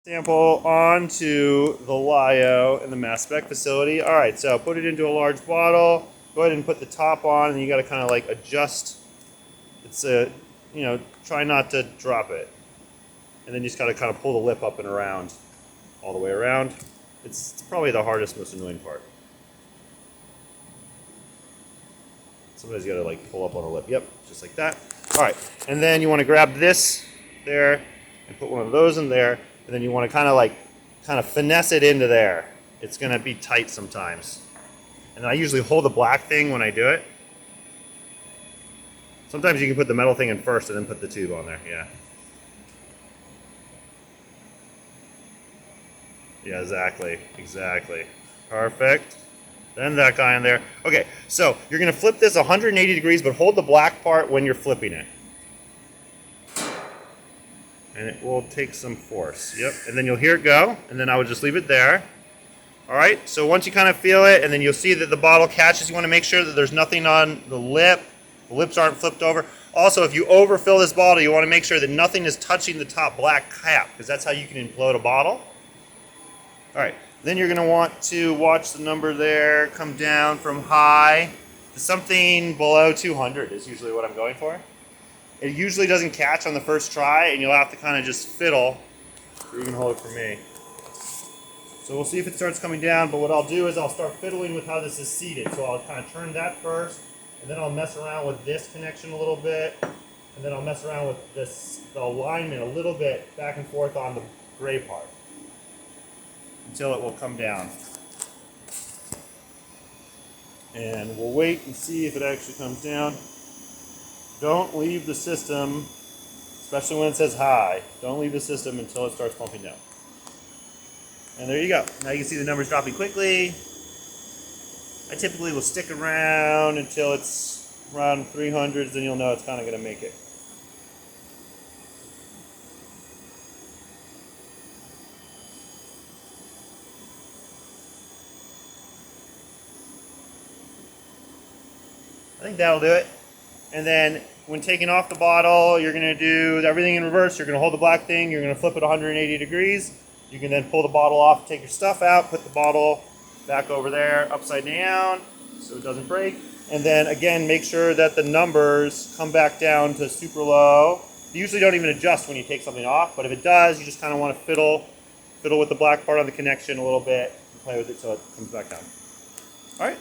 Sample onto the LiOH in the mass spec facility. All right, so put it into a large bottle. Go ahead and put the top on, and you got to kind of like adjust. It's try not to drop it, and then you just got to kind of pull the lip up and around, all the way around. It's probably the hardest, most annoying part. Somebody's got to like pull up on the lip. Yep, just like that. All right, and then you want to grab this there and put one of those in there. And then you want to kind of finesse it into there. It's going to be tight sometimes. And I usually hold the black thing when I do it. Sometimes you can put the metal thing in first and then put the tube on there. Yeah. Yeah, exactly. Perfect. Then that guy in there. Okay, so you're going to flip this 180 degrees, but hold the black part when you're flipping it. And it will take some force. Yep. And then you'll hear it go, and then I would just leave it there. All right. So once you kind of feel it, and then you'll see that the bottle catches, you want to make sure that there's nothing on the lip. The lips aren't flipped over. Also, if you overfill this bottle, you want to make sure that nothing is touching the top black cap, because that's how you can implode a bottle. All right. Then you're going to want to watch the number there come down from high to something below 200 is usually what I'm going for. It usually doesn't catch on the first try, and you'll have to kind of just fiddle. You can hold it for me. So we'll see if it starts coming down, but what I'll do is I'll start fiddling with how this is seated. So I'll kind of turn that first, and then I'll mess around with this connection a little bit, and then I'll mess around with the alignment a little bit back and forth on the gray part until it will come down. And we'll wait and see if it actually comes down. Don't leave the system, especially when it says high. Don't leave the system until it starts pumping down. And there you go. Now you can see the numbers dropping quickly. I typically will stick around until it's around 300s, then you'll know it's kind of going to make it. I think that'll do it. And then when taking off the bottle, you're going to do everything in reverse. You're going to hold the black thing. You're going to flip it 180 degrees. You can then pull the bottle off, take your stuff out, put the bottle back over there upside down so it doesn't break. And then again, make sure that the numbers come back down to super low. You usually don't even adjust when you take something off, but if it does, you just kind of want to fiddle with the black part on the connection a little bit and play with it so it comes back down. All right.